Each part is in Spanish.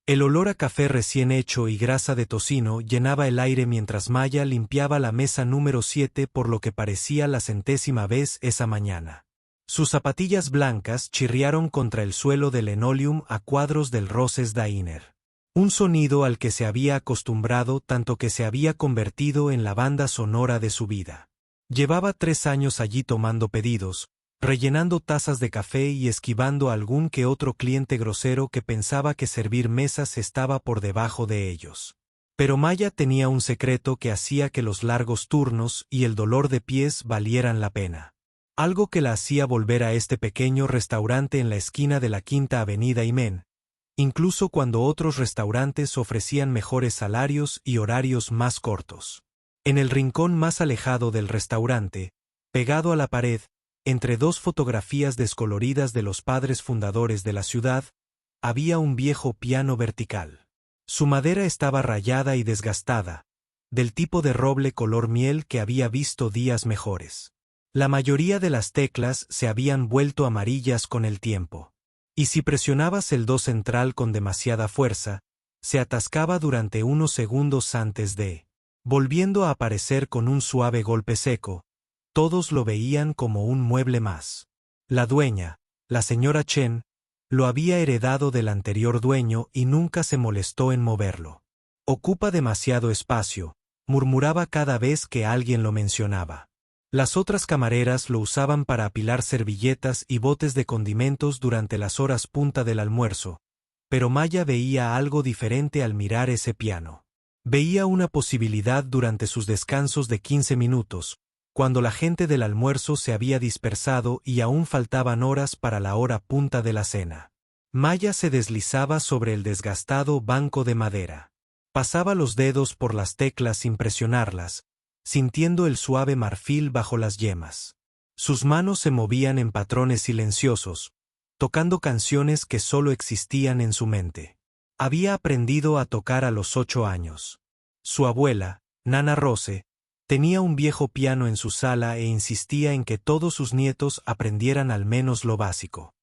El olor a café recién hecho y grasa de tocino llenaba el aire mientras Maya limpiaba la mesa número 7 por lo que parecía la 100ª vez esa mañana. Sus zapatillas blancas chirriaron contra el suelo de linoleum a cuadros del Roses Diner. Un sonido al que se había acostumbrado tanto que se había convertido en la banda sonora de su vida. Llevaba 3 años allí tomando pedidos, rellenando tazas de café y esquivando a algún que otro cliente grosero que pensaba que servir mesas estaba por debajo de ellos. Pero Maya tenía un secreto que hacía que los largos turnos y el dolor de pies valieran la pena. Algo que la hacía volver a este pequeño restaurante en la esquina de la Quinta Avenida y Main, incluso cuando otros restaurantes ofrecían mejores salarios y horarios más cortos. En el rincón más alejado del restaurante, pegado a la pared, entre 2 fotografías descoloridas de los padres fundadores de la ciudad, había un viejo piano vertical. Su madera estaba rayada y desgastada, del tipo de roble color miel que había visto días mejores. La mayoría de las teclas se habían vuelto amarillas con el tiempo. Y si presionabas el do central con demasiada fuerza, se atascaba durante unos segundos antes de, volviendo a aparecer con un suave golpe seco. Todos lo veían como un mueble más. La dueña, la señora Chen, lo había heredado del anterior dueño y nunca se molestó en moverlo. Ocupa demasiado espacio, murmuraba cada vez que alguien lo mencionaba. Las otras camareras lo usaban para apilar servilletas y botes de condimentos durante las horas punta del almuerzo, pero Maya veía algo diferente al mirar ese piano. Veía una posibilidad durante sus descansos de 15 minutos, cuando la gente del almuerzo se había dispersado y aún faltaban horas para la hora punta de la cena. Maya se deslizaba sobre el desgastado banco de madera. Pasaba los dedos por las teclas sin presionarlas, sintiendo el suave marfil bajo las yemas. Sus manos se movían en patrones silenciosos, tocando canciones que solo existían en su mente. Había aprendido a tocar a los 8 años. Su abuela, Nana Rose, tenía un viejo piano en su sala e insistía en que todos sus nietos aprendieran al menos lo básico.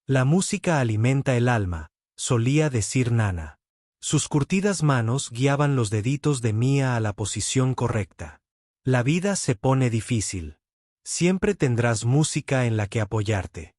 La música alimenta el alma, solía decir Nana. Sus curtidas manos guiaban los deditos de Mia a la posición correcta. La vida se pone difícil. Siempre tendrás música en la que apoyarte.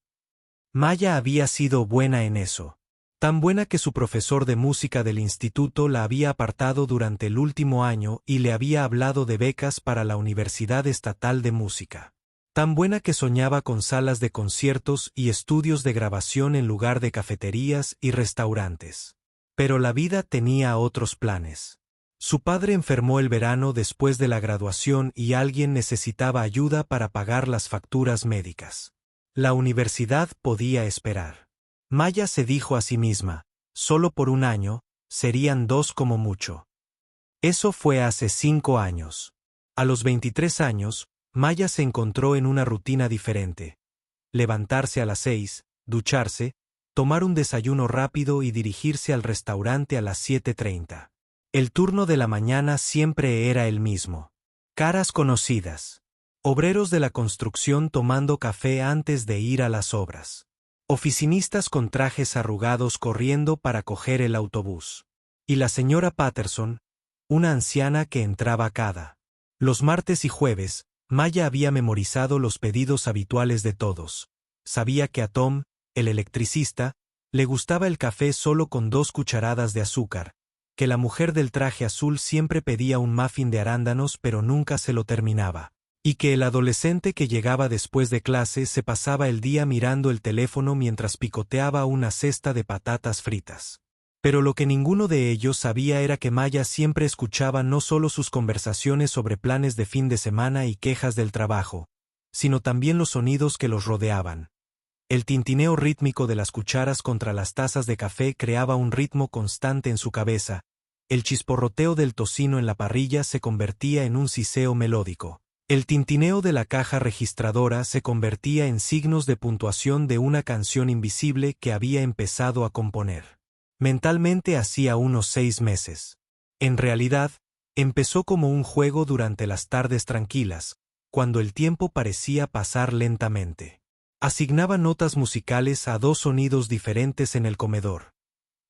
Maya había sido buena en eso. Tan buena que su profesor de música del instituto la había apartado durante el último año y le había hablado de becas para la Universidad Estatal de Música. Tan buena que soñaba con salas de conciertos y estudios de grabación en lugar de cafeterías y restaurantes. Pero la vida tenía otros planes. Su padre enfermó el verano después de la graduación y alguien necesitaba ayuda para pagar las facturas médicas. La universidad podía esperar. Maya se dijo a sí misma, solo por un año, serían 2 como mucho. Eso fue hace 5 años. A los 23 años, Maya se encontró en una rutina diferente. Levantarse a las 6, ducharse, tomar un desayuno rápido y dirigirse al restaurante a las 7:30. El turno de la mañana siempre era el mismo. Caras conocidas. Obreros de la construcción tomando café antes de ir a las obras. Oficinistas con trajes arrugados corriendo para coger el autobús. Y la señora Patterson, una anciana que entraba cada. Los martes y jueves, Maya había memorizado los pedidos habituales de todos. Sabía que a Tom, el electricista, le gustaba el café solo con 2 cucharadas de azúcar, que la mujer del traje azul siempre pedía un muffin de arándanos pero nunca se lo terminaba, y que el adolescente que llegaba después de clase se pasaba el día mirando el teléfono mientras picoteaba una cesta de patatas fritas. Pero lo que ninguno de ellos sabía era que Maya siempre escuchaba no solo sus conversaciones sobre planes de fin de semana y quejas del trabajo, sino también los sonidos que los rodeaban. El tintineo rítmico de las cucharas contra las tazas de café creaba un ritmo constante en su cabeza, el chisporroteo del tocino en la parrilla se convertía en un siseo melódico. El tintineo de la caja registradora se convertía en signos de puntuación de una canción invisible que había empezado a componer. Mentalmente hacía unos 6 meses. En realidad, empezó como un juego durante las tardes tranquilas, cuando el tiempo parecía pasar lentamente. Asignaba notas musicales a 2 sonidos diferentes en el comedor.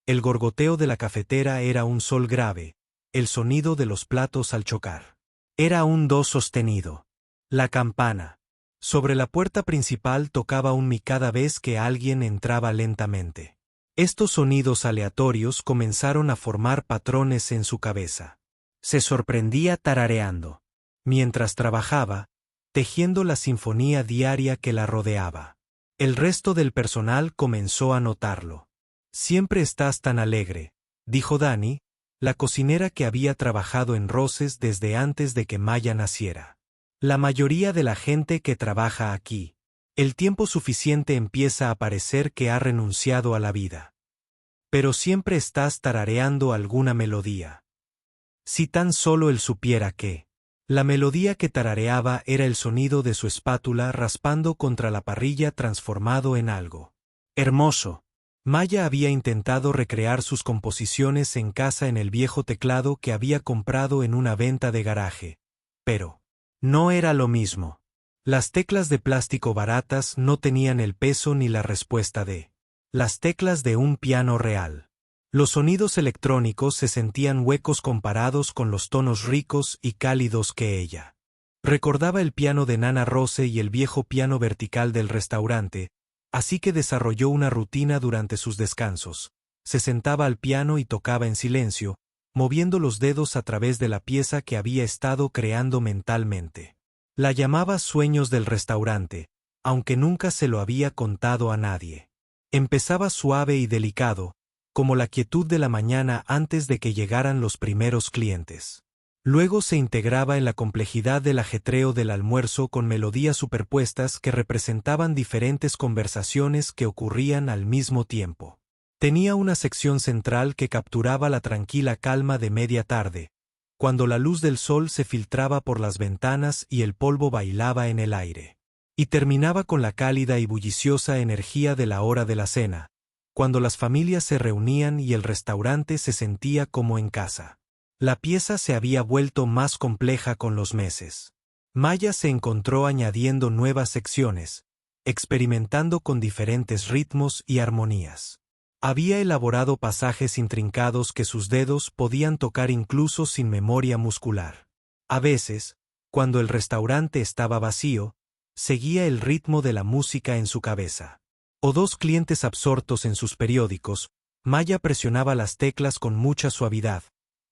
El gorgoteo de la cafetera era un sol grave, el sonido de los platos al chocar. Era un do sostenido. La campana. Sobre la puerta principal tocaba un mi cada vez que alguien entraba lentamente. Estos sonidos aleatorios comenzaron a formar patrones en su cabeza. Se sorprendía tarareando. Mientras trabajaba, tejiendo la sinfonía diaria que la rodeaba. El resto del personal comenzó a notarlo. «Siempre estás tan alegre», dijo Dani, la cocinera que había trabajado en Roses desde antes de que Maya naciera. «La mayoría de la gente que trabaja aquí, el tiempo suficiente empieza a parecer que ha renunciado a la vida. Pero siempre estás tarareando alguna melodía. Si tan solo él supiera que...». La melodía que tarareaba era el sonido de su espátula raspando contra la parrilla transformado en algo hermoso. Maya había intentado recrear sus composiciones en casa en el viejo teclado que había comprado en una venta de garaje. Pero no era lo mismo. Las teclas de plástico baratas no tenían el peso ni la respuesta de las teclas de un piano real. Los sonidos electrónicos se sentían huecos comparados con los tonos ricos y cálidos que ella. Recordaba el piano de Nana Rose y el viejo piano vertical del restaurante, así que desarrolló una rutina durante sus descansos. Se sentaba al piano y tocaba en silencio, moviendo los dedos a través de la pieza que había estado creando mentalmente. La llamaba Sueños del Restaurante, aunque nunca se lo había contado a nadie. Empezaba suave y delicado, como la quietud de la mañana antes de que llegaran los primeros clientes. Luego se integraba en la complejidad del ajetreo del almuerzo con melodías superpuestas que representaban diferentes conversaciones que ocurrían al mismo tiempo. Tenía una sección central que capturaba la tranquila calma de media tarde, cuando la luz del sol se filtraba por las ventanas y el polvo bailaba en el aire. Y terminaba con la cálida y bulliciosa energía de la hora de la cena, cuando las familias se reunían y el restaurante se sentía como en casa. La pieza se había vuelto más compleja con los meses. Maya se encontró añadiendo nuevas secciones, experimentando con diferentes ritmos y armonías. Había elaborado pasajes intrincados que sus dedos podían tocar incluso sin memoria muscular. A veces, cuando el restaurante estaba vacío, seguía el ritmo de la música en su cabeza. O dos clientes absortos en sus periódicos, Maya presionaba las teclas con mucha suavidad,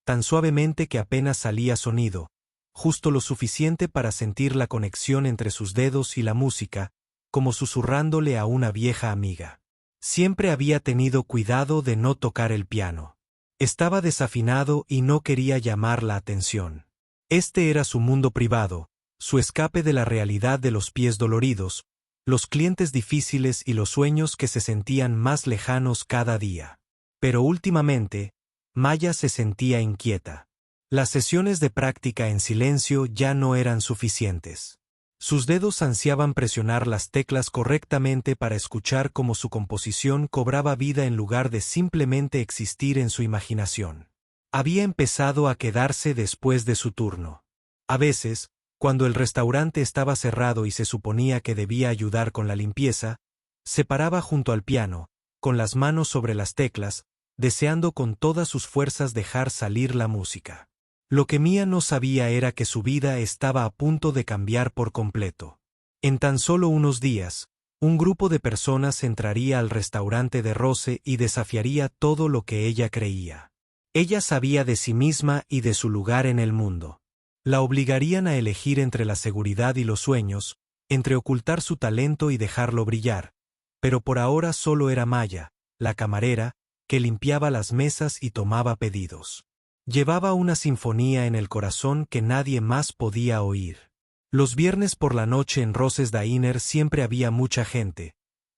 tan suavemente que apenas salía sonido, justo lo suficiente para sentir la conexión entre sus dedos y la música, como susurrándole a una vieja amiga. Siempre había tenido cuidado de no tocar el piano. Estaba desafinado y no quería llamar la atención. Este era su mundo privado, su escape de la realidad de los pies doloridos, los clientes difíciles y los sueños que se sentían más lejanos cada día. Pero últimamente, Maya se sentía inquieta. Las sesiones de práctica en silencio ya no eran suficientes. Sus dedos ansiaban presionar las teclas correctamente para escuchar cómo su composición cobraba vida en lugar de simplemente existir en su imaginación. Había empezado a quedarse después de su turno. A veces, cuando el restaurante estaba cerrado y se suponía que debía ayudar con la limpieza, se paraba junto al piano, con las manos sobre las teclas, deseando con todas sus fuerzas dejar salir la música. Lo que Mia no sabía era que su vida estaba a punto de cambiar por completo. En tan solo unos días, un grupo de personas entraría al restaurante de Rose y desafiaría todo lo que ella creía. Ella sabía de sí misma y de su lugar en el mundo. La obligarían a elegir entre la seguridad y los sueños, entre ocultar su talento y dejarlo brillar, pero por ahora solo era Maya, la camarera, que limpiaba las mesas y tomaba pedidos. Llevaba una sinfonía en el corazón que nadie más podía oír. Los viernes por la noche en Roses Diner siempre había mucha gente,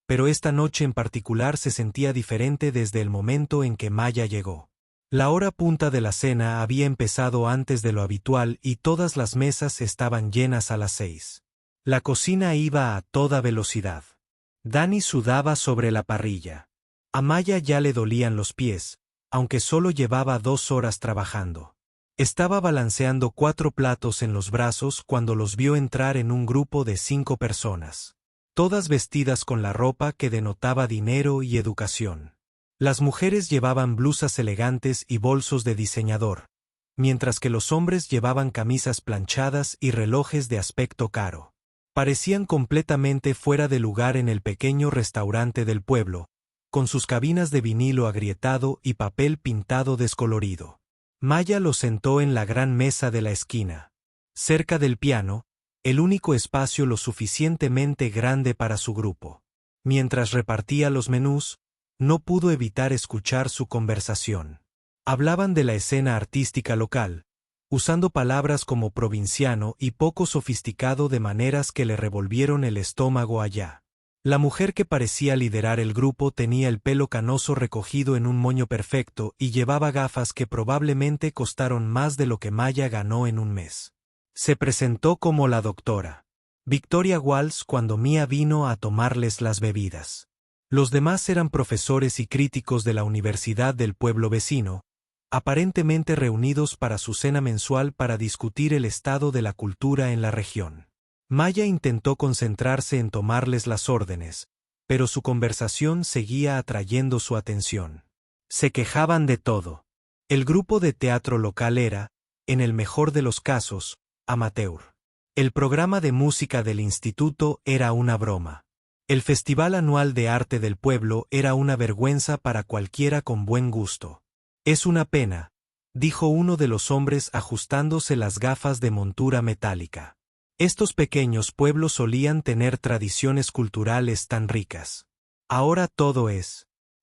pero esta noche en particular se sentía diferente desde el momento en que Maya llegó. La hora punta de la cena había empezado antes de lo habitual y todas las mesas estaban llenas a las 6. La cocina iba a toda velocidad. Dani sudaba sobre la parrilla. A Maya ya le dolían los pies, aunque solo llevaba 2 horas trabajando. Estaba balanceando 4 platos en los brazos cuando los vio entrar en un grupo de 5 personas. Todas vestidas con la ropa que denotaba dinero y educación. Las mujeres llevaban blusas elegantes y bolsos de diseñador, mientras que los hombres llevaban camisas planchadas y relojes de aspecto caro. Parecían completamente fuera de lugar en el pequeño restaurante del pueblo, con sus cabinas de vinilo agrietado y papel pintado descolorido. Maya los sentó en la gran mesa de la esquina, cerca del piano, el único espacio lo suficientemente grande para su grupo. Mientras repartía los menús, no pudo evitar escuchar su conversación. Hablaban de la escena artística local, usando palabras como provinciano y poco sofisticado de maneras que le revolvieron el estómago allá. La mujer que parecía liderar el grupo tenía el pelo canoso recogido en un moño perfecto y llevaba gafas que probablemente costaron más de lo que Maya ganó en un mes. Se presentó como la doctora Victoria Walsh cuando Mia vino a tomarles las bebidas. Los demás eran profesores y críticos de la universidad del pueblo vecino, aparentemente reunidos para su cena mensual para discutir el estado de la cultura en la región. Maya intentó concentrarse en tomarles las órdenes, pero su conversación seguía atrayendo su atención. Se quejaban de todo. El grupo de teatro local era, en el mejor de los casos, amateur. El programa de música del instituto era una broma. El festival anual de arte del pueblo era una vergüenza para cualquiera con buen gusto. Es una pena, dijo uno de los hombres ajustándose las gafas de montura metálica. Estos pequeños pueblos solían tener tradiciones culturales tan ricas. Ahora todo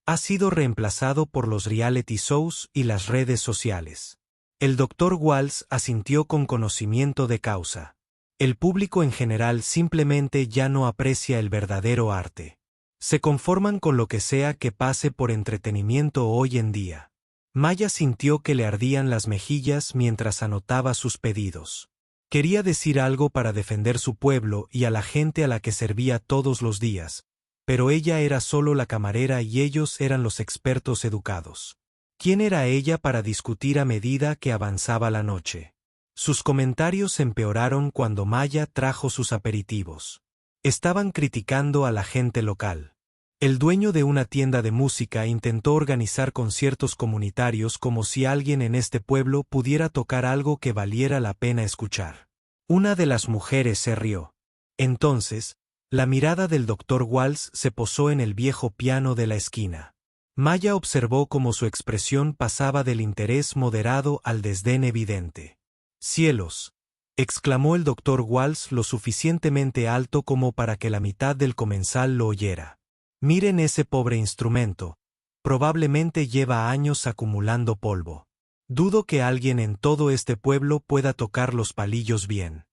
ha sido reemplazado por los reality shows y las redes sociales. El Dr. Walsh asintió con conocimiento de causa. El público en general simplemente ya no aprecia el verdadero arte. Se conforman con lo que sea que pase por entretenimiento hoy en día. Maya sintió que le ardían las mejillas mientras anotaba sus pedidos. Quería decir algo para defender su pueblo y a la gente a la que servía todos los días, pero ella era solo la camarera y ellos eran los expertos educados. ¿Quién era ella para discutir a medida que avanzaba la noche? Sus comentarios empeoraron cuando Maya trajo sus aperitivos. Estaban criticando a la gente local. El dueño de una tienda de música intentó organizar conciertos comunitarios como si alguien en este pueblo pudiera tocar algo que valiera la pena escuchar. Una de las mujeres se rió. Entonces, la mirada del Dr. Walsh se posó en el viejo piano de la esquina. Maya observó cómo su expresión pasaba del interés moderado al desdén evidente. «¡Cielos!», exclamó el Dr. Walsh lo suficientemente alto como para que la mitad del comensal lo oyera. «Miren ese pobre instrumento. Probablemente lleva años acumulando polvo. Dudo que alguien en todo este pueblo pueda tocar los palillos bien».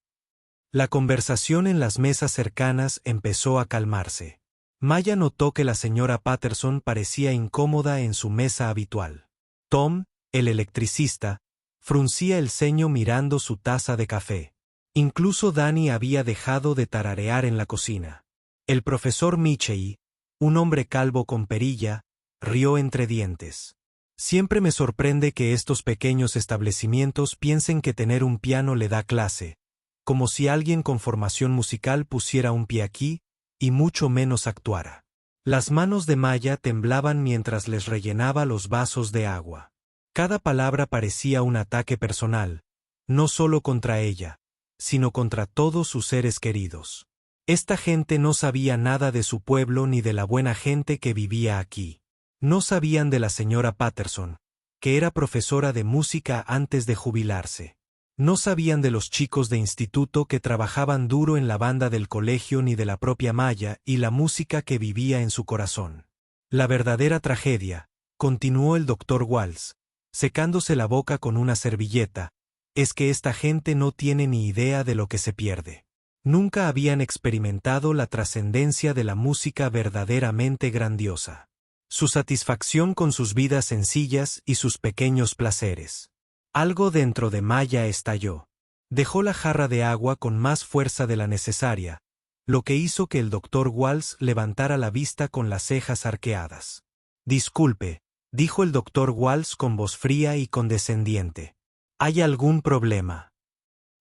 La conversación en las mesas cercanas empezó a calmarse. Maya notó que la señora Patterson parecía incómoda en su mesa habitual. Tom, el electricista, fruncía el ceño mirando su taza de café. Incluso Danny había dejado de tararear en la cocina. El profesor Michei, un hombre calvo con perilla, rió entre dientes. Siempre me sorprende que estos pequeños establecimientos piensen que tener un piano le da clase, como si alguien con formación musical pusiera un pie aquí, y mucho menos actuara. Las manos de Maya temblaban mientras les rellenaba los vasos de agua. Cada palabra parecía un ataque personal, no solo contra ella, sino contra todos sus seres queridos. Esta gente no sabía nada de su pueblo ni de la buena gente que vivía aquí. No sabían de la señora Patterson, que era profesora de música antes de jubilarse. No sabían de los chicos de instituto que trabajaban duro en la banda del colegio ni de la propia Maya y la música que vivía en su corazón. La verdadera tragedia, continuó el Dr. Walsh, secándose la boca con una servilleta, es que esta gente no tiene ni idea de lo que se pierde. Nunca habían experimentado la trascendencia de la música verdaderamente grandiosa. Su satisfacción con sus vidas sencillas y sus pequeños placeres. Algo dentro de Maya estalló. Dejó la jarra de agua con más fuerza de la necesaria, lo que hizo que el Dr. Walsh levantara la vista con las cejas arqueadas. «Disculpe», dijo el Dr. Walsh con voz fría y condescendiente. «¿Hay algún problema?».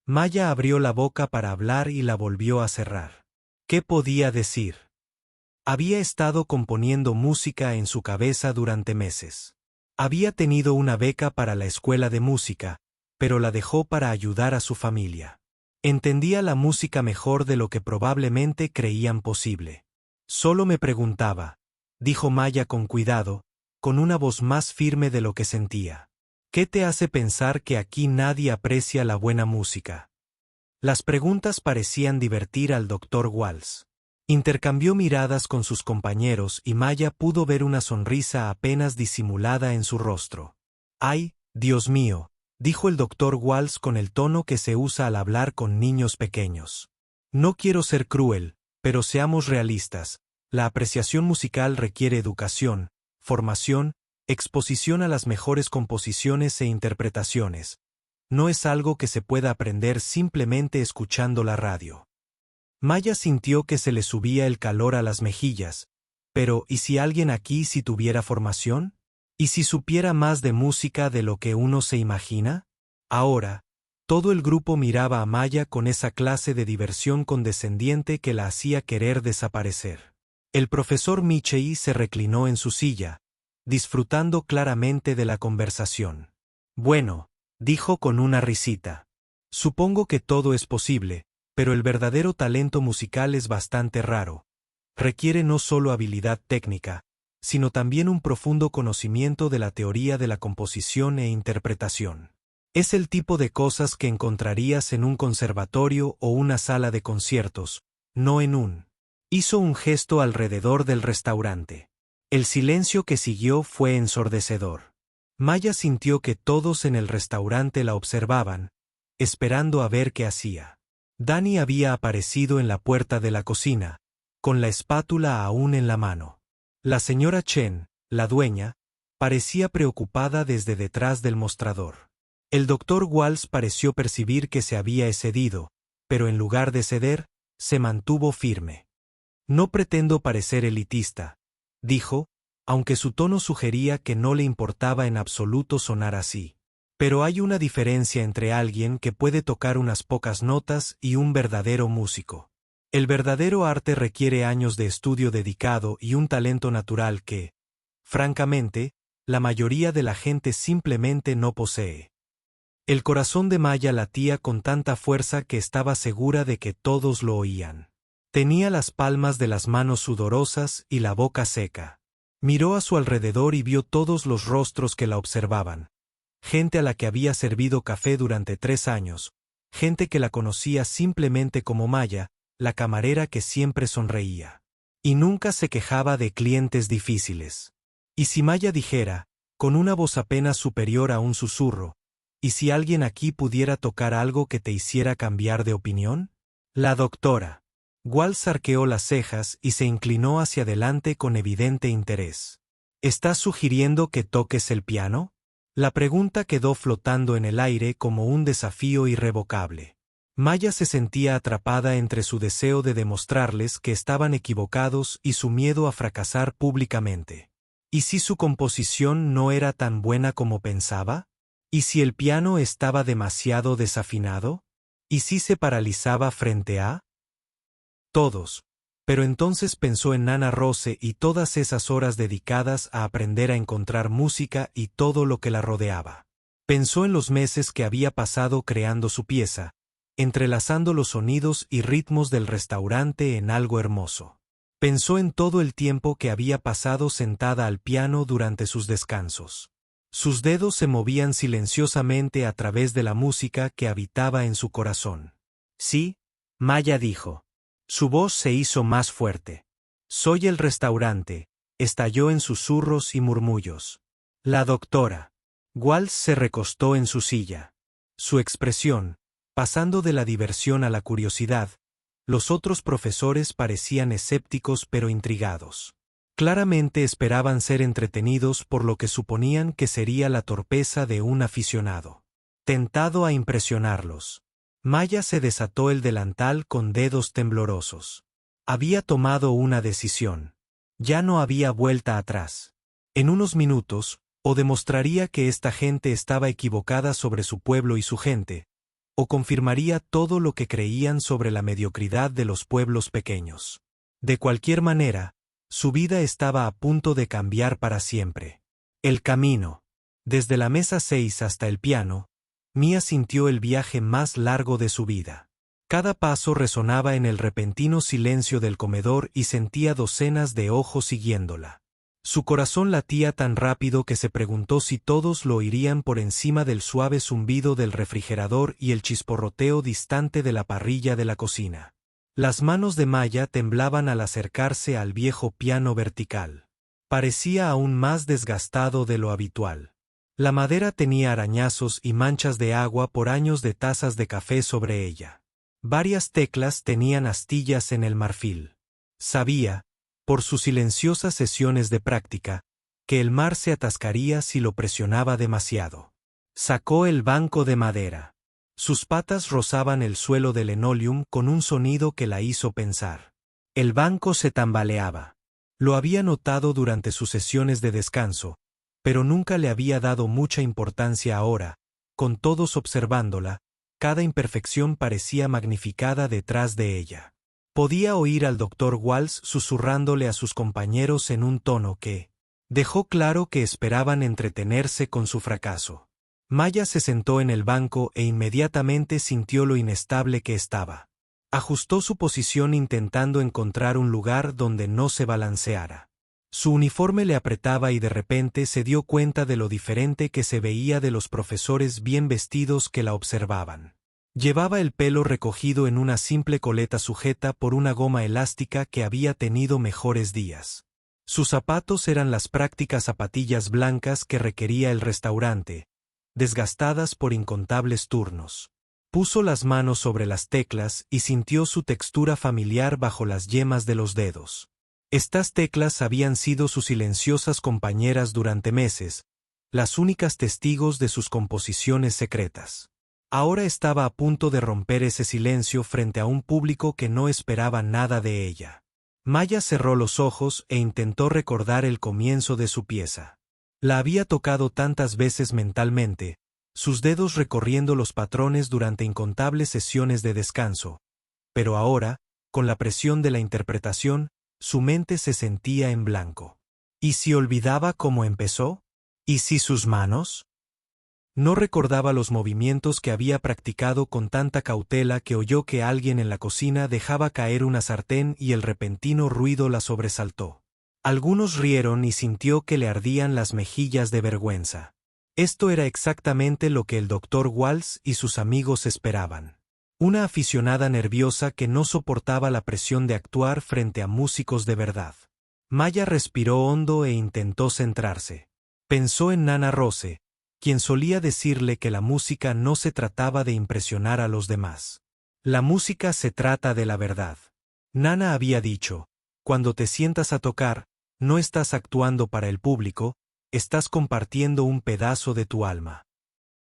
Maya abrió la boca para hablar y la volvió a cerrar. ¿Qué podía decir? Había estado componiendo música en su cabeza durante meses. Había tenido una beca para la escuela de música, pero la dejó para ayudar a su familia. Entendía la música mejor de lo que probablemente creían posible. Solo me preguntaba, dijo Maya con cuidado, con una voz más firme de lo que sentía. ¿Qué te hace pensar que aquí nadie aprecia la buena música? Las preguntas parecían divertir al doctor Walsh. Intercambió miradas con sus compañeros y Maya pudo ver una sonrisa apenas disimulada en su rostro. «Ay, Dios mío», dijo el doctor Walsh con el tono que se usa al hablar con niños pequeños. «No quiero ser cruel, pero seamos realistas. La apreciación musical requiere educación, formación, exposición a las mejores composiciones e interpretaciones. No es algo que se pueda aprender simplemente escuchando la radio». Maya sintió que se le subía el calor a las mejillas. Pero, ¿y si alguien aquí sí tuviera formación? ¿Y si supiera más de música de lo que uno se imagina? Ahora, todo el grupo miraba a Maya con esa clase de diversión condescendiente que la hacía querer desaparecer. El profesor Michei se reclinó en su silla, disfrutando claramente de la conversación. «Bueno», dijo con una risita. «Supongo que todo es posible, pero el verdadero talento musical es bastante raro. Requiere no solo habilidad técnica, sino también un profundo conocimiento de la teoría de la composición e interpretación. Es el tipo de cosas que encontrarías en un conservatorio o una sala de conciertos, no en un». Hizo un gesto alrededor del restaurante. El silencio que siguió fue ensordecedor. Maya sintió que todos en el restaurante la observaban, esperando a ver qué hacía. Danny había aparecido en la puerta de la cocina, con la espátula aún en la mano. La señora Chen, la dueña, parecía preocupada desde detrás del mostrador. El doctor Walsh pareció percibir que se había excedido, pero en lugar de ceder, se mantuvo firme. «No pretendo parecer elitista», dijo, aunque su tono sugería que no le importaba en absoluto sonar así. «Pero hay una diferencia entre alguien que puede tocar unas pocas notas y un verdadero músico. El verdadero arte requiere años de estudio dedicado y un talento natural que, francamente, la mayoría de la gente simplemente no posee». El corazón de Maya latía con tanta fuerza que estaba segura de que todos lo oían. Tenía las palmas de las manos sudorosas y la boca seca. Miró a su alrededor y vio todos los rostros que la observaban. Gente a la que había servido café durante 3 años, gente que la conocía simplemente como Maya, la camarera que siempre sonreía. Y nunca se quejaba de clientes difíciles. Y si Maya dijera, con una voz apenas superior a un susurro, ¿y si alguien aquí pudiera tocar algo que te hiciera cambiar de opinión? La doctora. Walsh arqueó las cejas y se inclinó hacia adelante con evidente interés. ¿Estás sugiriendo que toques el piano? La pregunta quedó flotando en el aire como un desafío irrevocable. Maya se sentía atrapada entre su deseo de demostrarles que estaban equivocados y su miedo a fracasar públicamente. ¿Y si su composición no era tan buena como pensaba? ¿Y si el piano estaba demasiado desafinado? ¿Y si se paralizaba frente a todos? Pero entonces pensó en Nana Rose y todas esas horas dedicadas a aprender a encontrar música y todo lo que la rodeaba. Pensó en los meses que había pasado creando su pieza, entrelazando los sonidos y ritmos del restaurante en algo hermoso. Pensó en todo el tiempo que había pasado sentada al piano durante sus descansos. Sus dedos se movían silenciosamente a través de la música que habitaba en su corazón. «Sí», Maya dijo. Su voz se hizo más fuerte. «Soy el restaurante», estalló en susurros y murmullos. La doctora. Walsh se recostó en su silla. Su expresión, pasando de la diversión a la curiosidad, los otros profesores parecían escépticos pero intrigados. Claramente esperaban ser entretenidos por lo que suponían que sería la torpeza de un aficionado. Tentado a impresionarlos, Maya se desató el delantal con dedos temblorosos. Había tomado una decisión. Ya no había vuelta atrás. En unos minutos, o demostraría que esta gente estaba equivocada sobre su pueblo y su gente, o confirmaría todo lo que creían sobre la mediocridad de los pueblos pequeños. De cualquier manera, Su vida estaba a punto de cambiar para siempre. El camino. Desde la mesa 6 hasta el piano, Mia sintió el viaje más largo de su vida. Cada paso resonaba en el repentino silencio del comedor y sentía docenas de ojos siguiéndola. Su corazón latía tan rápido que se preguntó si todos lo oirían por encima del suave zumbido del refrigerador y el chisporroteo distante de la parrilla de la cocina. Las manos de Maya temblaban al acercarse al viejo piano vertical. Parecía aún más desgastado de lo habitual. La madera tenía arañazos y manchas de agua por años de tazas de café sobre ella. Varias teclas tenían astillas en el marfil. Sabía, por sus silenciosas sesiones de práctica, que el mar se atascaría si lo presionaba demasiado. Sacó el banco de madera. Sus patas rozaban el suelo de linoleum con un sonido que la hizo pensar. El banco se tambaleaba. Lo había notado durante sus sesiones de descanso, pero nunca le había dado mucha importancia ahora, con todos observándola. Cada imperfección parecía magnificada detrás de ella. Podía oír al Dr. Walsh susurrándole a sus compañeros en un tono que dejó claro que esperaban entretenerse con su fracaso. Maya se sentó en el banco e inmediatamente sintió lo inestable que estaba. Ajustó su posición intentando encontrar un lugar donde no se balanceara. Su uniforme le apretaba y de repente se dio cuenta de lo diferente que se veía de los profesores bien vestidos que la observaban. Llevaba el pelo recogido en una simple coleta sujeta por una goma elástica que había tenido mejores días. Sus zapatos eran las prácticas zapatillas blancas que requería el restaurante, desgastadas por incontables turnos. Puso las manos sobre las teclas y sintió su textura familiar bajo las yemas de los dedos. Estas teclas habían sido sus silenciosas compañeras durante meses, las únicas testigos de sus composiciones secretas. Ahora estaba a punto de romper ese silencio frente a un público que no esperaba nada de ella. Maya cerró los ojos e intentó recordar el comienzo de su pieza. La había tocado tantas veces mentalmente, sus dedos recorriendo los patrones durante incontables sesiones de descanso, pero ahora, con la presión de la interpretación, su mente se sentía en blanco. ¿Y si olvidaba cómo empezó? ¿Y si sus manos? No recordaba los movimientos que había practicado con tanta cautela que oyó que alguien en la cocina dejaba caer una sartén y el repentino ruido la sobresaltó. Algunos rieron y sintió que le ardían las mejillas de vergüenza. Esto era exactamente lo que el Dr. Walsh y sus amigos esperaban. Una aficionada nerviosa que no soportaba la presión de actuar frente a músicos de verdad. Maya respiró hondo e intentó centrarse. Pensó en Nana Rose, quien solía decirle que la música no se trataba de impresionar a los demás. La música se trata de la verdad. Nana había dicho, cuando te sientas a tocar, no estás actuando para el público, estás compartiendo un pedazo de tu alma.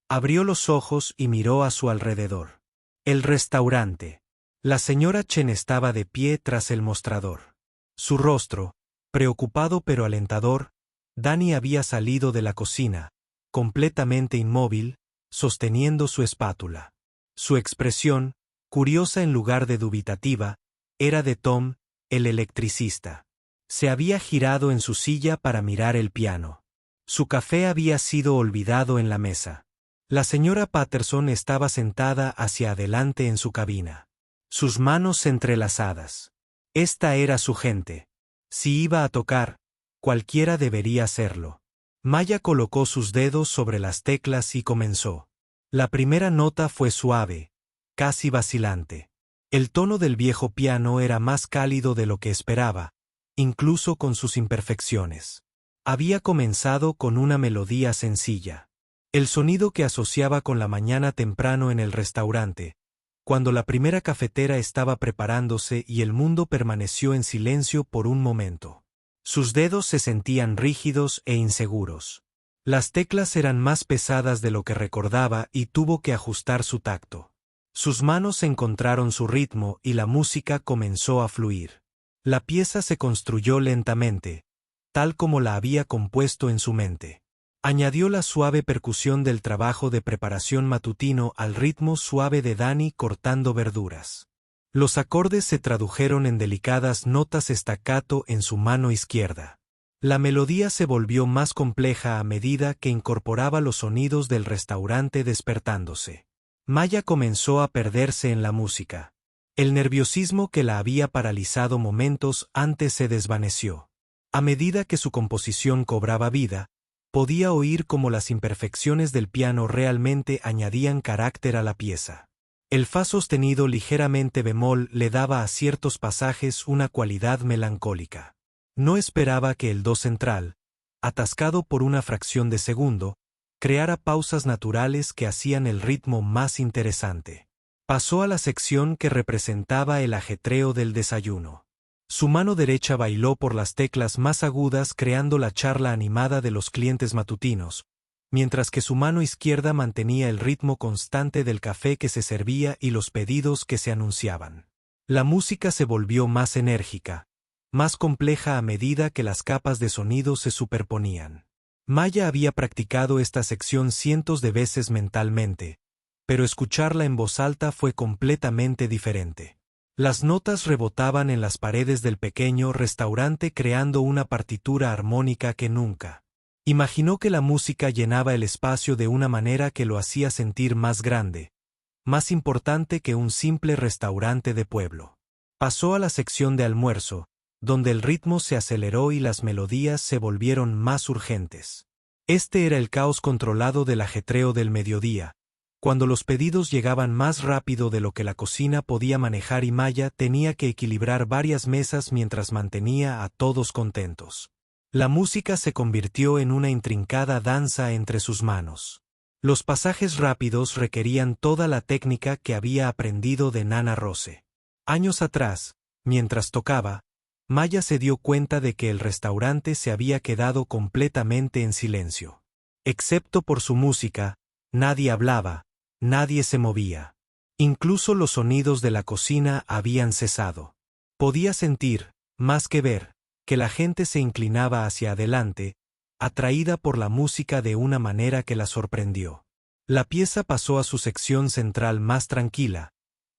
Abrió los ojos y miró a su alrededor. El restaurante. La señora Chen estaba de pie tras el mostrador. Su rostro, preocupado pero alentador, Danny había salido de la cocina, completamente inmóvil, sosteniendo su espátula. Su expresión, curiosa en lugar de dubitativa, era de Tom, el electricista. Se había girado en su silla para mirar el piano. Su café había sido olvidado en la mesa. La señora Patterson estaba sentada hacia adelante en su cabina. Sus manos entrelazadas. Esta era su gente. Si iba a tocar, cualquiera debería hacerlo. Maya colocó sus dedos sobre las teclas y comenzó. La primera nota fue suave, casi vacilante. El tono del viejo piano era más cálido de lo que esperaba, incluso con sus imperfecciones. Había comenzado con una melodía sencilla. El sonido que asociaba con la mañana temprano en el restaurante, cuando la primera cafetera estaba preparándose y el mundo permaneció en silencio por un momento. Sus dedos se sentían rígidos e inseguros. Las teclas eran más pesadas de lo que recordaba y tuvo que ajustar su tacto. Sus manos encontraron su ritmo y la música comenzó a fluir. La pieza se construyó lentamente, tal como la había compuesto en su mente. Añadió la suave percusión del trabajo de preparación matutino al ritmo suave de Danny cortando verduras. Los acordes se tradujeron en delicadas notas staccato en su mano izquierda. La melodía se volvió más compleja a medida que incorporaba los sonidos del restaurante despertándose. Maya comenzó a perderse en la música. El nerviosismo que la había paralizado momentos antes se desvaneció. A medida que su composición cobraba vida, podía oír cómo las imperfecciones del piano realmente añadían carácter a la pieza. El fa sostenido ligeramente bemol le daba a ciertos pasajes una cualidad melancólica. No esperaba que el do central, atascado por una fracción de segundo, creara pausas naturales que hacían el ritmo más interesante. Pasó a la sección que representaba el ajetreo del desayuno. Su mano derecha bailó por las teclas más agudas creando la charla animada de los clientes matutinos, mientras que su mano izquierda mantenía el ritmo constante del café que se servía y los pedidos que se anunciaban. La música se volvió más enérgica, más compleja a medida que las capas de sonido se superponían. Maya había practicado esta sección cientos de veces mentalmente, pero escucharla en voz alta fue completamente diferente. Las notas rebotaban en las paredes del pequeño restaurante creando una partitura armónica que nunca. Imaginó que la música llenaba el espacio de una manera que lo hacía sentir más grande, más importante que un simple restaurante de pueblo. Pasó a la sección de almuerzo, donde el ritmo se aceleró y las melodías se volvieron más urgentes. Este era el caos controlado del ajetreo del mediodía, cuando los pedidos llegaban más rápido de lo que la cocina podía manejar y Maya tenía que equilibrar varias mesas mientras mantenía a todos contentos. La música se convirtió en una intrincada danza entre sus manos. Los pasajes rápidos requerían toda la técnica que había aprendido de Nana Rose. Años atrás, mientras tocaba, Maya se dio cuenta de que el restaurante se había quedado completamente en silencio. Excepto por su música, nadie hablaba, nadie se movía. Incluso los sonidos de la cocina habían cesado. Podía sentir, más que ver, que la gente se inclinaba hacia adelante, atraída por la música de una manera que la sorprendió. La pieza pasó a su sección central más tranquila,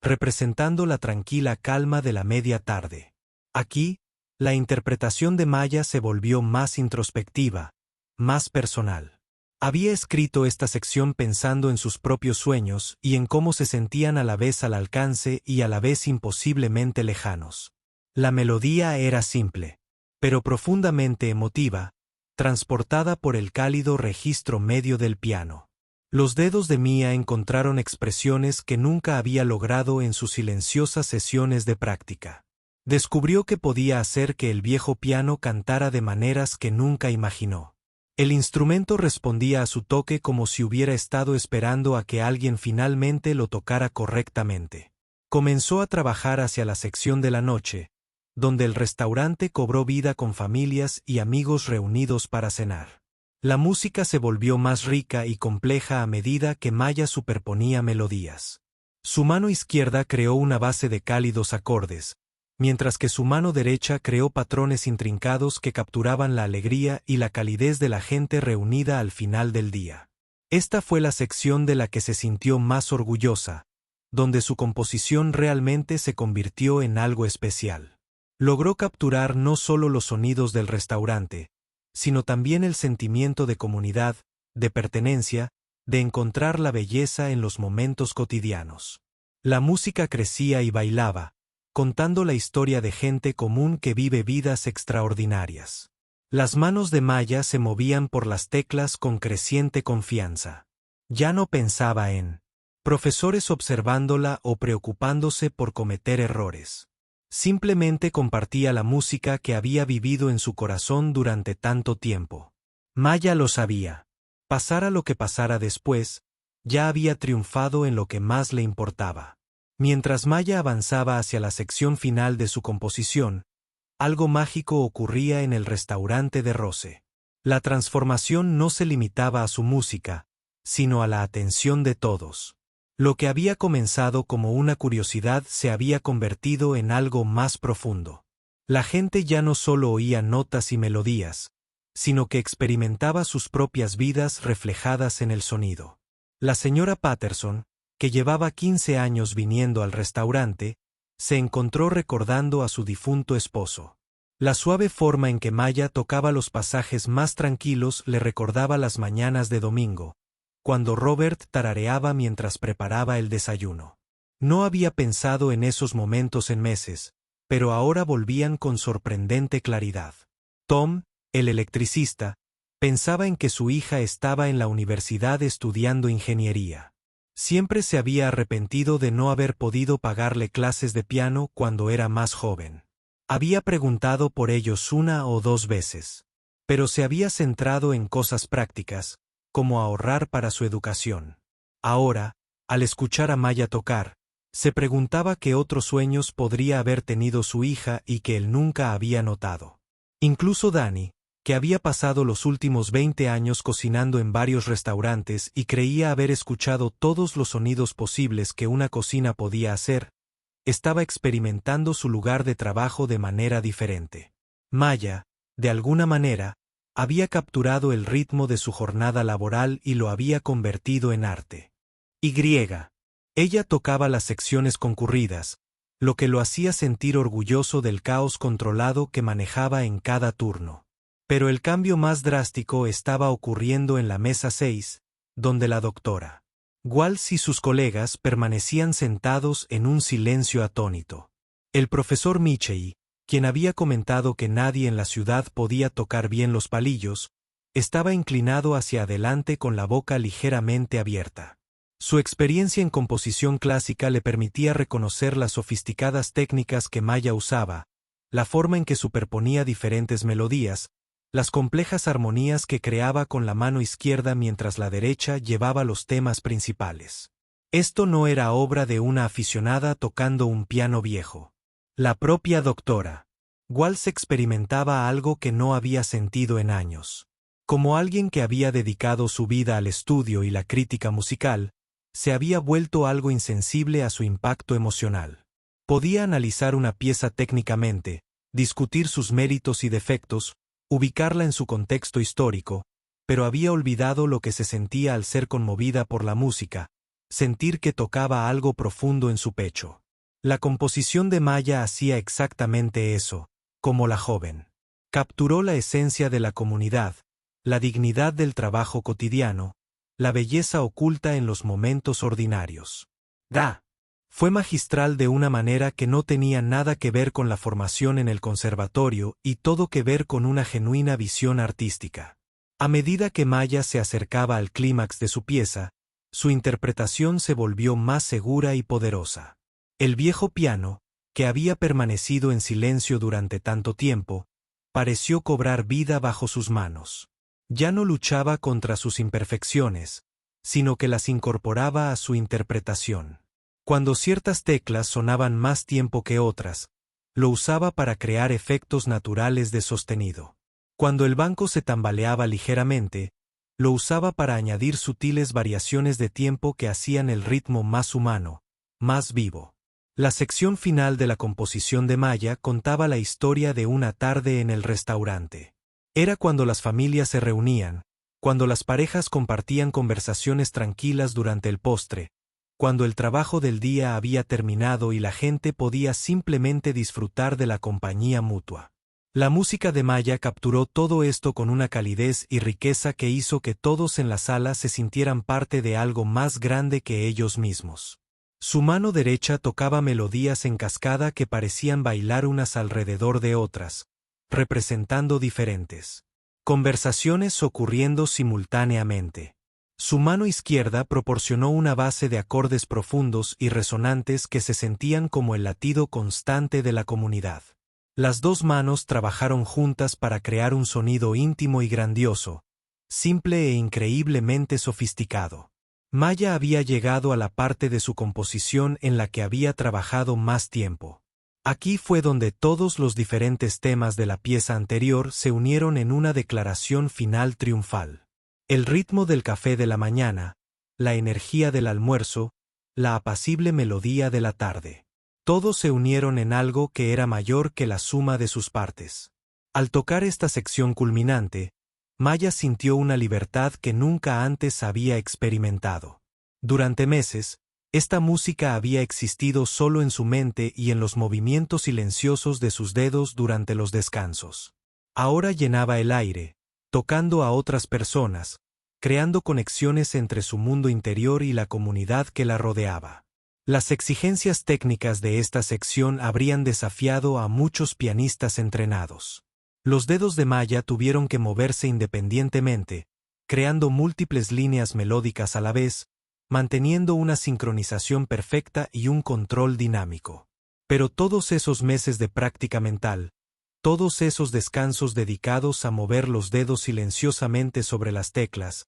representando la tranquila calma de la media tarde. Aquí, la interpretación de Maya se volvió más introspectiva, más personal. Había escrito esta sección pensando en sus propios sueños y en cómo se sentían a la vez al alcance y a la vez imposiblemente lejanos. La melodía era simple, pero profundamente emotiva, transportada por el cálido registro medio del piano. Los dedos de Mia encontraron expresiones que nunca había logrado en sus silenciosas sesiones de práctica. Descubrió que podía hacer que el viejo piano cantara de maneras que nunca imaginó. El instrumento respondía a su toque como si hubiera estado esperando a que alguien finalmente lo tocara correctamente. Comenzó a trabajar hacia la sección de la noche, donde el restaurante cobró vida con familias y amigos reunidos para cenar. La música se volvió más rica y compleja a medida que Maya superponía melodías. Su mano izquierda creó una base de cálidos acordes, mientras que su mano derecha creó patrones intrincados que capturaban la alegría y la calidez de la gente reunida al final del día. Esta fue la sección de la que se sintió más orgullosa, donde su composición realmente se convirtió en algo especial. Logró capturar no solo los sonidos del restaurante, sino también el sentimiento de comunidad, de pertenencia, de encontrar la belleza en los momentos cotidianos. La música crecía y bailaba, contando la historia de gente común que vive vidas extraordinarias. Las manos de Maya se movían por las teclas con creciente confianza. Ya no pensaba en profesores observándola o preocupándose por cometer errores. Simplemente compartía la música que había vivido en su corazón durante tanto tiempo. Maya lo sabía. Pasara lo que pasara después, ya había triunfado en lo que más le importaba. Mientras Maya avanzaba hacia la sección final de su composición, algo mágico ocurría en el restaurante de Rose. La transformación no se limitaba a su música, sino a la atención de todos. Lo que había comenzado como una curiosidad se había convertido en algo más profundo. La gente ya no solo oía notas y melodías, sino que experimentaba sus propias vidas reflejadas en el sonido. La señora Patterson, que llevaba 15 años viniendo al restaurante, se encontró recordando a su difunto esposo. La suave forma en que Maya tocaba los pasajes más tranquilos le recordaba las mañanas de domingo, cuando Robert tarareaba mientras preparaba el desayuno. No había pensado en esos momentos en meses, pero ahora volvían con sorprendente claridad. Tom, el electricista, pensaba en que su hija estaba en la universidad estudiando ingeniería. Siempre se había arrepentido de no haber podido pagarle clases de piano cuando era más joven. Había preguntado por ellos una o dos veces, pero se había centrado en cosas prácticas, como ahorrar para su educación. Ahora, al escuchar a Maya tocar, se preguntaba qué otros sueños podría haber tenido su hija y que él nunca había notado. Incluso Danny, que había pasado los últimos 20 años cocinando en varios restaurantes y creía haber escuchado todos los sonidos posibles que una cocina podía hacer, estaba experimentando su lugar de trabajo de manera diferente. Maya, de alguna manera, había capturado el ritmo de su jornada laboral y lo había convertido en arte. Ella tocaba las secciones concurridas, lo que lo hacía sentir orgulloso del caos controlado que manejaba en cada turno. Pero el cambio más drástico estaba ocurriendo en la mesa 6, donde la doctora Walsh y sus colegas permanecían sentados en un silencio atónito. El profesor Michei, quien había comentado que nadie en la ciudad podía tocar bien los palillos, estaba inclinado hacia adelante con la boca ligeramente abierta. Su experiencia en composición clásica le permitía reconocer las sofisticadas técnicas que Maya usaba, la forma en que superponía diferentes melodías, las complejas armonías que creaba con la mano izquierda mientras la derecha llevaba los temas principales. Esto no era obra de una aficionada tocando un piano viejo. La propia doctora Walsh experimentaba algo que no había sentido en años. Como alguien que había dedicado su vida al estudio y la crítica musical, se había vuelto algo insensible a su impacto emocional. Podía analizar una pieza técnicamente, discutir sus méritos y defectos, ubicarla en su contexto histórico, pero había olvidado lo que se sentía al ser conmovida por la música, sentir que tocaba algo profundo en su pecho. La composición de Maya hacía exactamente eso, como la joven. Capturó la esencia de la comunidad, la dignidad del trabajo cotidiano, la belleza oculta en los momentos ordinarios. Fue magistral de una manera que no tenía nada que ver con la formación en el conservatorio y todo que ver con una genuina visión artística. A medida que Maya se acercaba al clímax de su pieza, su interpretación se volvió más segura y poderosa. El viejo piano, que había permanecido en silencio durante tanto tiempo, pareció cobrar vida bajo sus manos. Ya no luchaba contra sus imperfecciones, sino que las incorporaba a su interpretación. Cuando ciertas teclas sonaban más tiempo que otras, lo usaba para crear efectos naturales de sostenido. Cuando el banco se tambaleaba ligeramente, lo usaba para añadir sutiles variaciones de tiempo que hacían el ritmo más humano, más vivo. La sección final de la composición de Maya contaba la historia de una tarde en el restaurante. Era cuando las familias se reunían, cuando las parejas compartían conversaciones tranquilas durante el postre, cuando el trabajo del día había terminado y la gente podía simplemente disfrutar de la compañía mutua. La música de Maya capturó todo esto con una calidez y riqueza que hizo que todos en la sala se sintieran parte de algo más grande que ellos mismos. Su mano derecha tocaba melodías en cascada que parecían bailar unas alrededor de otras, representando diferentes conversaciones ocurriendo simultáneamente. Su mano izquierda proporcionó una base de acordes profundos y resonantes que se sentían como el latido constante de la comunidad. Las dos manos trabajaron juntas para crear un sonido íntimo y grandioso, simple e increíblemente sofisticado. Maya había llegado a la parte de su composición en la que había trabajado más tiempo. Aquí fue donde todos los diferentes temas de la pieza anterior se unieron en una declaración final triunfal. El ritmo del café de la mañana, la energía del almuerzo, la apacible melodía de la tarde. Todos se unieron en algo que era mayor que la suma de sus partes. Al tocar esta sección culminante, Maya sintió una libertad que nunca antes había experimentado. Durante meses, Esta música había existido solo en su mente y en los movimientos silenciosos de sus dedos durante los descansos. Ahora llenaba el aire, tocando a otras personas, creando conexiones entre su mundo interior y la comunidad que la rodeaba. Las exigencias técnicas de esta sección habrían desafiado a muchos pianistas entrenados. Los dedos de Maya tuvieron que moverse independientemente, creando múltiples líneas melódicas a la vez, manteniendo una sincronización perfecta y un control dinámico. Pero todos esos meses de práctica mental, todos esos descansos dedicados a mover los dedos silenciosamente sobre las teclas,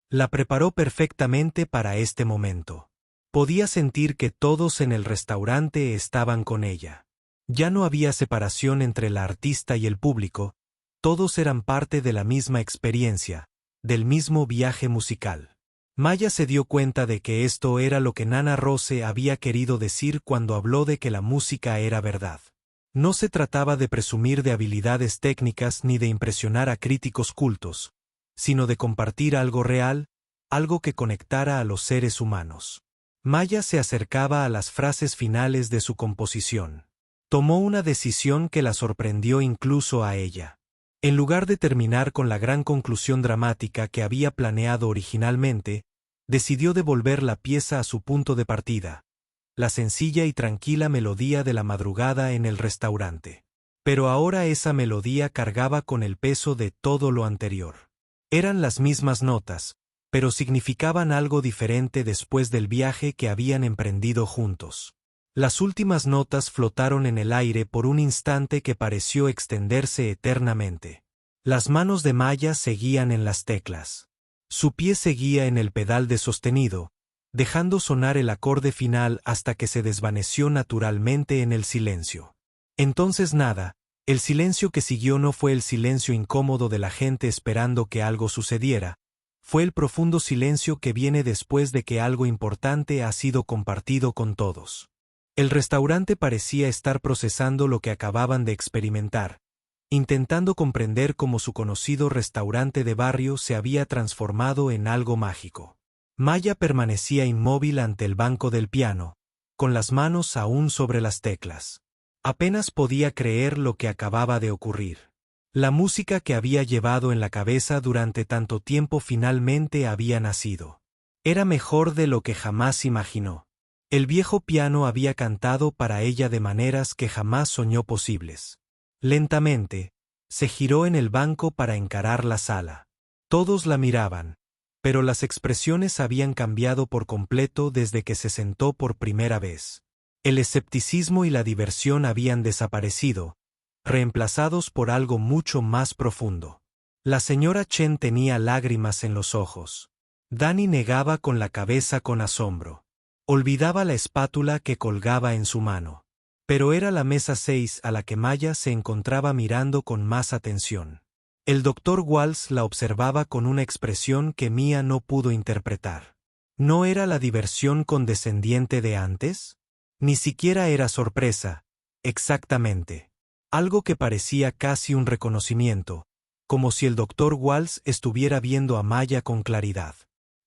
la preparó perfectamente para este momento. Podía sentir que todos en el restaurante estaban con ella. Ya no había separación entre la artista y el público, todos eran parte de la misma experiencia, del mismo viaje musical. Maya se dio cuenta de que esto era lo que Nana Rose había querido decir cuando habló de que la música era verdad. No se trataba de presumir de habilidades técnicas ni de impresionar a críticos cultos, sino de compartir algo real, algo que conectara a los seres humanos. Maya se acercaba a las frases finales de su composición. Tomó una decisión que la sorprendió incluso a ella. En lugar de terminar con la gran conclusión dramática que había planeado originalmente, decidió devolver la pieza a su punto de partida, la sencilla y tranquila melodía de la madrugada en el restaurante. Pero ahora esa melodía cargaba con el peso de todo lo anterior. Eran las mismas notas, pero significaban algo diferente después del viaje que habían emprendido juntos. Las últimas notas flotaron en el aire por un instante que pareció extenderse eternamente. Las manos de Maya seguían en las teclas. Su pie seguía en el pedal de sostenido, dejando sonar el acorde final hasta que se desvaneció naturalmente en el silencio. Entonces nada, el silencio que siguió no fue el silencio incómodo de la gente esperando que algo sucediera, fue el profundo silencio que viene después de que algo importante ha sido compartido con todos. El restaurante parecía estar procesando lo que acababan de experimentar, intentando comprender cómo su conocido restaurante de barrio se había transformado en algo mágico. Maya permanecía inmóvil ante el banco del piano, con las manos aún sobre las teclas. Apenas podía creer lo que acababa de ocurrir. La música que había llevado en la cabeza durante tanto tiempo finalmente había nacido. Era mejor de lo que jamás imaginó. El viejo piano había cantado para ella de maneras que jamás soñó posibles. Lentamente, se giró en el banco para encarar la sala. Todos la miraban, pero las expresiones habían cambiado por completo desde que se sentó por primera vez. El escepticismo y la diversión habían desaparecido, reemplazados por algo mucho más profundo. La señora Chen tenía lágrimas en los ojos. Danny negaba con la cabeza con asombro. Olvidaba la espátula que colgaba en su mano. Pero era la mesa 6 a la que Maya se encontraba mirando con más atención. El doctor Walsh la observaba con una expresión que Mia no pudo interpretar. ¿No era la diversión condescendiente de antes? Ni siquiera era sorpresa, exactamente. Algo que parecía casi un reconocimiento, como si el doctor Walsh estuviera viendo a Maya con claridad.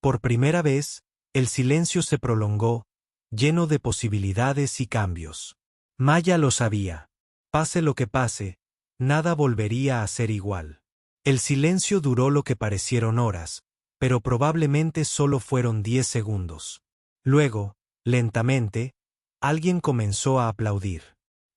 Por primera vez, el silencio se prolongó, lleno de posibilidades y cambios. Maya lo sabía. Pase lo que pase, nada volvería a ser igual. El silencio duró lo que parecieron horas, pero probablemente solo fueron 10 segundos. Luego, lentamente, alguien comenzó a aplaudir.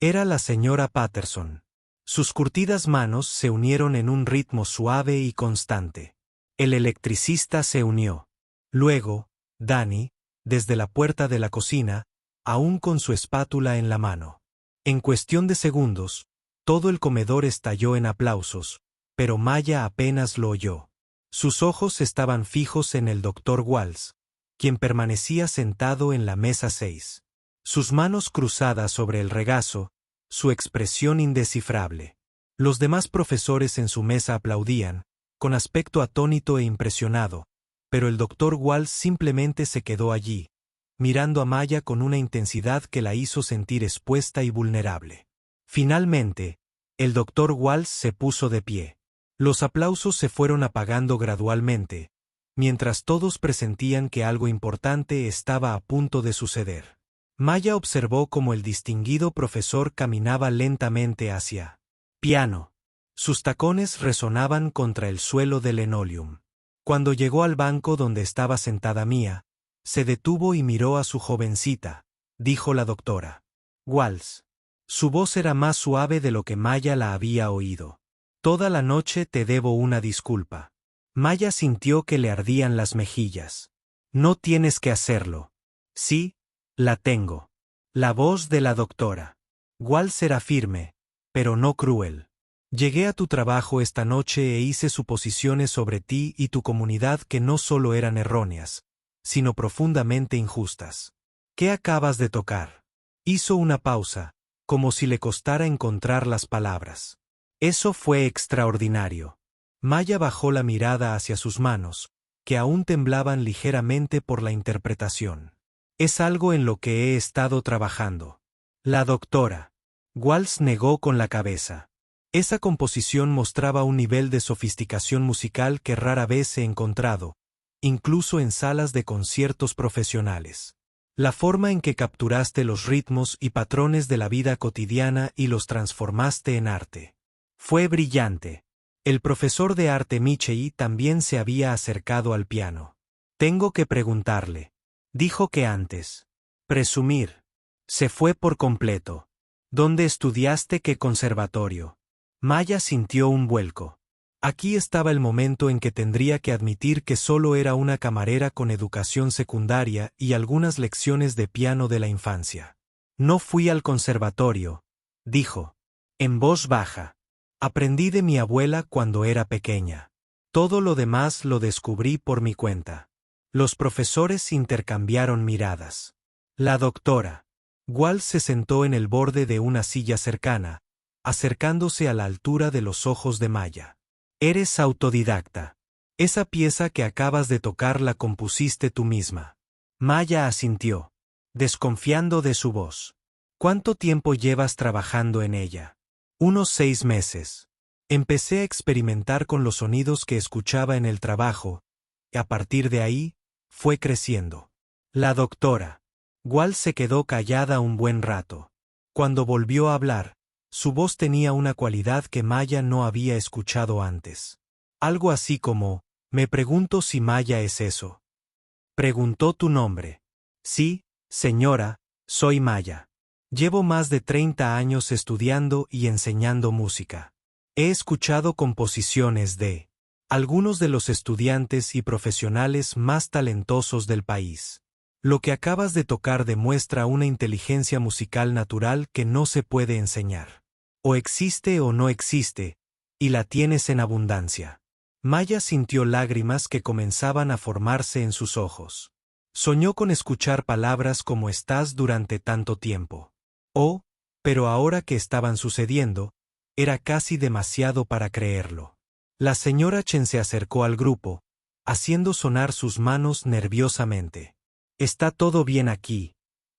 Era la señora Patterson. Sus curtidas manos se unieron en un ritmo suave y constante. El electricista se unió. Luego, Danny, desde la puerta de la cocina, aún con su espátula en la mano. En cuestión de segundos, todo el comedor estalló en aplausos, pero Maya apenas lo oyó. Sus ojos estaban fijos en el doctor Walsh, quien permanecía sentado en la mesa 6. Sus manos cruzadas sobre el regazo, su expresión indescifrable. Los demás profesores en su mesa aplaudían, con aspecto atónito e impresionado, pero el doctor Walsh simplemente se quedó allí, mirando a Maya con una intensidad que la hizo sentir expuesta y vulnerable. Finalmente, el doctor Walsh se puso de pie. Los aplausos se fueron apagando gradualmente, mientras todos presentían que algo importante estaba a punto de suceder. Maya observó cómo el distinguido profesor caminaba lentamente hacia piano. Sus tacones resonaban contra el suelo de linoleum. Cuando llegó al banco donde estaba sentada Mia, se detuvo y miró a su jovencita, dijo la doctora Walsh. Su voz era más suave de lo que Maya la había oído. Toda la noche te debo una disculpa. Maya sintió que le ardían las mejillas. No tienes que hacerlo. Sí, la tengo. La voz de la doctora Walsh era firme, pero no cruel. Llegué a tu trabajo esta noche e hice suposiciones sobre ti y tu comunidad que no solo eran erróneas, sino profundamente injustas. ¿Qué acabas de tocar? Hizo una pausa, como si le costara encontrar las palabras. Eso fue extraordinario. Maya bajó la mirada hacia sus manos, que aún temblaban ligeramente por la interpretación. Es algo en lo que he estado trabajando. La doctora Walsh negó con la cabeza. Esa composición mostraba un nivel de sofisticación musical que rara vez he encontrado, incluso en salas de conciertos profesionales. La forma en que capturaste los ritmos y patrones de la vida cotidiana y los transformaste en arte. Fue brillante. El profesor de arte Michei también se había acercado al piano. Tengo que preguntarle. Dijo que antes. Presumir. Se fue por completo. ¿Dónde estudiaste? ¿Qué conservatorio? Maya sintió un vuelco. Aquí estaba el momento en que tendría que admitir que solo era una camarera con educación secundaria y algunas lecciones de piano de la infancia. No fui al conservatorio, dijo, en voz baja. Aprendí de mi abuela cuando era pequeña. Todo lo demás lo descubrí por mi cuenta. Los profesores intercambiaron miradas. La doctora Walsh se sentó en el borde de una silla cercana, acercándose a la altura de los ojos de Maya. Eres autodidacta. Esa pieza que acabas de tocar la compusiste tú misma. Maya asintió, desconfiando de su voz. ¿Cuánto tiempo llevas trabajando en ella? Unos 6 meses. Empecé a experimentar con los sonidos que escuchaba en el trabajo, y a partir de ahí, fue creciendo. La doctora Walsh se quedó callada un buen rato. Cuando volvió a hablar, su voz tenía una cualidad que Maya no había escuchado antes. Algo así como, me pregunto si Maya es eso. Preguntó tu nombre. Sí, señora, soy Maya. Llevo más de 30 años estudiando y enseñando música. He escuchado composiciones de algunos de los estudiantes y profesionales más talentosos del país. Lo que acabas de tocar demuestra una inteligencia musical natural que no se puede enseñar. O existe o no existe, y la tienes en abundancia. Maya sintió lágrimas que comenzaban a formarse en sus ojos. Soñó con escuchar palabras como estás durante tanto tiempo. Oh, pero ahora que estaban sucediendo, era casi demasiado para creerlo. La señora Chen se acercó al grupo, haciendo sonar sus manos nerviosamente. ¿Está todo bien aquí?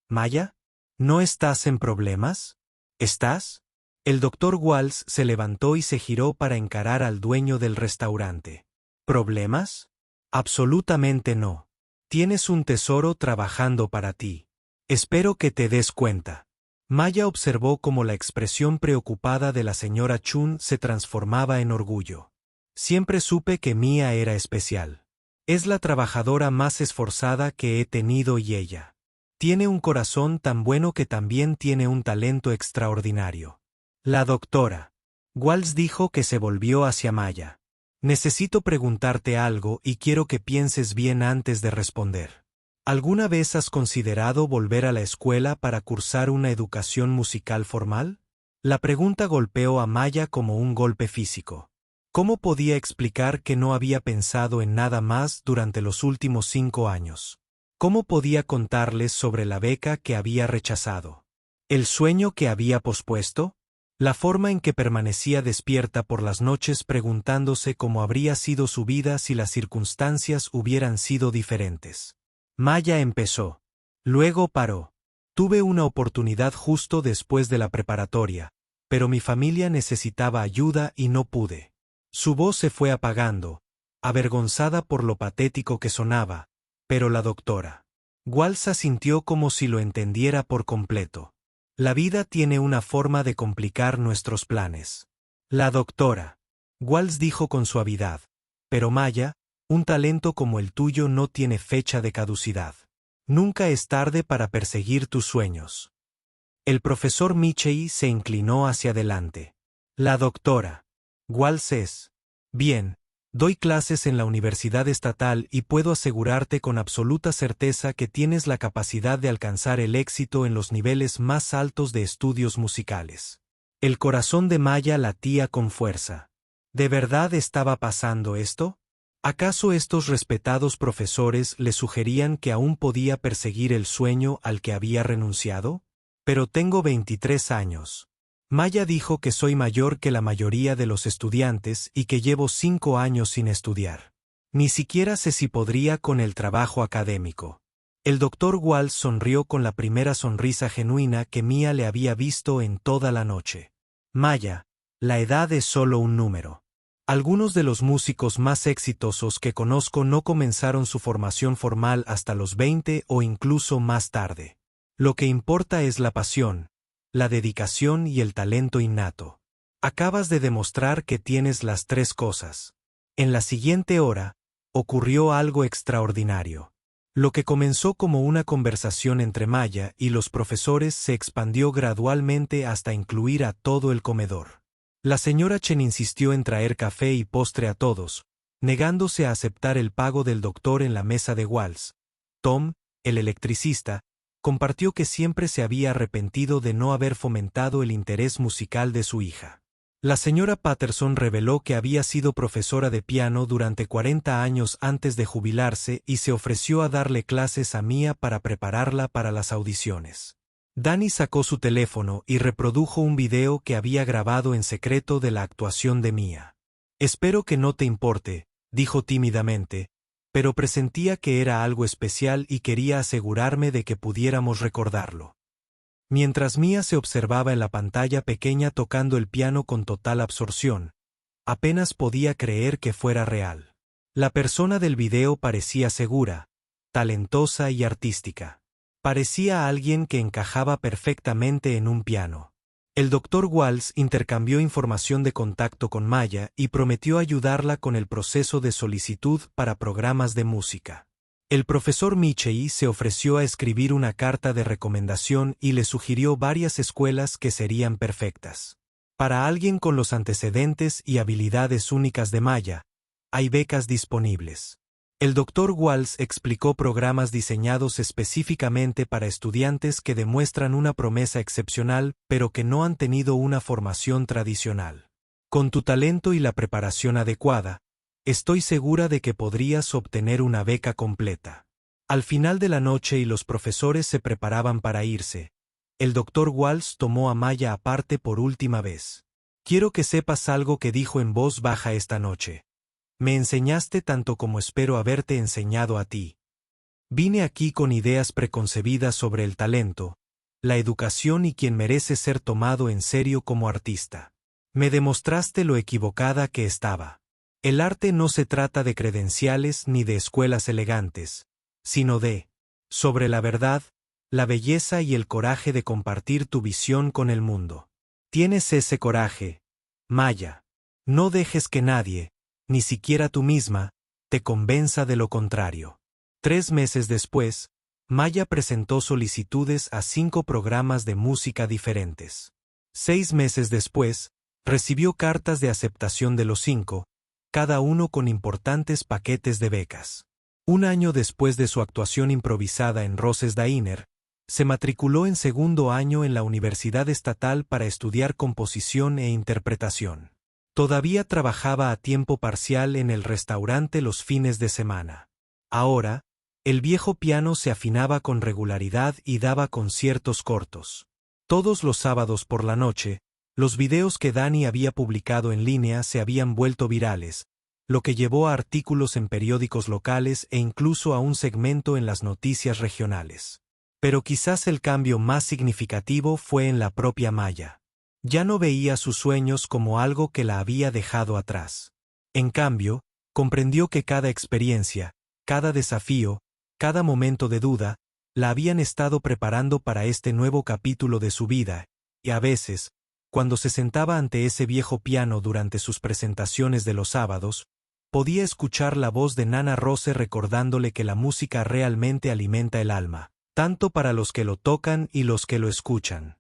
¿Maya? ¿No estás en problemas? ¿Estás? El doctor Walsh se levantó y se giró para encarar al dueño del restaurante. ¿Problemas? Absolutamente no. Tienes un tesoro trabajando para ti. Espero que te des cuenta. Maya observó cómo la expresión preocupada de la señora Chun se transformaba en orgullo. Siempre supe que Mia era especial. Es la trabajadora más esforzada que he tenido y ella tiene un corazón tan bueno que también tiene un talento extraordinario. La doctora Walsh dijo que se volvió hacia Maya. Necesito preguntarte algo y quiero que pienses bien antes de responder. ¿Alguna vez has considerado volver a la escuela para cursar una educación musical formal? La pregunta golpeó a Maya como un golpe físico. ¿Cómo podía explicar que no había pensado en nada más durante los últimos 5 años? ¿Cómo podía contarles sobre la beca que había rechazado? ¿El sueño que había pospuesto? La forma en que permanecía despierta por las noches preguntándose cómo habría sido su vida si las circunstancias hubieran sido diferentes. Maya empezó. Luego paró. Tuve una oportunidad justo después de la preparatoria, pero mi familia necesitaba ayuda y no pude. Su voz se fue apagando, avergonzada por lo patético que sonaba, pero la doctora Walsh asintió como si lo entendiera por completo. La vida tiene una forma de complicar nuestros planes. La doctora Walsh dijo con suavidad, pero Maya, un talento como el tuyo no tiene fecha de caducidad. Nunca es tarde para perseguir tus sueños. El profesor Michei se inclinó hacia adelante. La doctora Walsh es. Bien, doy clases en la Universidad Estatal y puedo asegurarte con absoluta certeza que tienes la capacidad de alcanzar el éxito en los niveles más altos de estudios musicales. El corazón de Maya latía con fuerza. ¿De verdad estaba pasando esto? ¿Acaso estos respetados profesores le sugerían que aún podía perseguir el sueño al que había renunciado? Pero tengo 23 años. Maya dijo que soy mayor que la mayoría de los estudiantes y que llevo 5 años sin estudiar. Ni siquiera sé si podría con el trabajo académico. El doctor Walsh sonrió con la primera sonrisa genuina que Mia le había visto en toda la noche. Maya, la edad es solo un número. Algunos de los músicos más exitosos que conozco no comenzaron su formación formal hasta los 20 o incluso más tarde. Lo que importa es la pasión, la dedicación y el talento innato. Acabas de demostrar que tienes las 3 cosas. En la siguiente hora, ocurrió algo extraordinario. Lo que comenzó como una conversación entre Maya y los profesores se expandió gradualmente hasta incluir a todo el comedor. La señora Chen insistió en traer café y postre a todos, negándose a aceptar el pago del doctor en la mesa de Walsh. Tom, el electricista, compartió que siempre se había arrepentido de no haber fomentado el interés musical de su hija. La señora Patterson reveló que había sido profesora de piano durante 40 años antes de jubilarse y se ofreció a darle clases a Mia para prepararla para las audiciones. Danny sacó su teléfono y reprodujo un video que había grabado en secreto de la actuación de Mia. «Espero que no te importe», dijo tímidamente, pero presentía que era algo especial y quería asegurarme de que pudiéramos recordarlo. Mientras Mia se observaba en la pantalla pequeña tocando el piano con total absorción, apenas podía creer que fuera real. La persona del video parecía segura, talentosa y artística. Parecía alguien que encajaba perfectamente en un piano. El doctor Walsh intercambió información de contacto con Maya y prometió ayudarla con el proceso de solicitud para programas de música. El profesor Michei se ofreció a escribir una carta de recomendación y le sugirió varias escuelas que serían perfectas. Para alguien con los antecedentes y habilidades únicas de Maya, hay becas disponibles. El doctor Walsh explicó programas diseñados específicamente para estudiantes que demuestran una promesa excepcional pero que no han tenido una formación tradicional. Con tu talento y la preparación adecuada, estoy segura de que podrías obtener una beca completa. Al final de la noche y los profesores se preparaban para irse, el doctor Walsh tomó a Maya aparte por última vez. Quiero que sepas algo que dijo en voz baja esta noche. Me enseñaste tanto como espero haberte enseñado a ti. Vine aquí con ideas preconcebidas sobre el talento, la educación y quien merece ser tomado en serio como artista. Me demostraste lo equivocada que estaba. El arte no se trata de credenciales ni de escuelas elegantes, sino sobre la verdad, la belleza y el coraje de compartir tu visión con el mundo. Tienes ese coraje, Maya. No dejes que nadie, ni siquiera tú misma, te convenza de lo contrario. 3 meses después, Maya presentó solicitudes a 5 programas de música diferentes. 6 meses después, recibió cartas de aceptación de los 5, cada uno con importantes paquetes de becas. Un año después de su actuación improvisada en Roses Diner, se matriculó en segundo año en la Universidad Estatal para estudiar composición e interpretación. Todavía trabajaba a tiempo parcial en el restaurante los fines de semana. Ahora, el viejo piano se afinaba con regularidad y daba conciertos cortos. Todos los sábados por la noche, los videos que Danny había publicado en línea se habían vuelto virales, lo que llevó a artículos en periódicos locales e incluso a un segmento en las noticias regionales. Pero quizás el cambio más significativo fue en la propia Maya. Ya no veía sus sueños como algo que la había dejado atrás. En cambio, Comprendió que cada experiencia, cada desafío, cada momento de duda, la habían estado preparando para este nuevo capítulo de su vida, y a veces, cuando se sentaba ante ese viejo piano durante sus presentaciones de los sábados, podía escuchar la voz de Nana Rose recordándole que la música realmente alimenta el alma, tanto para los que lo tocan y los que lo escuchan.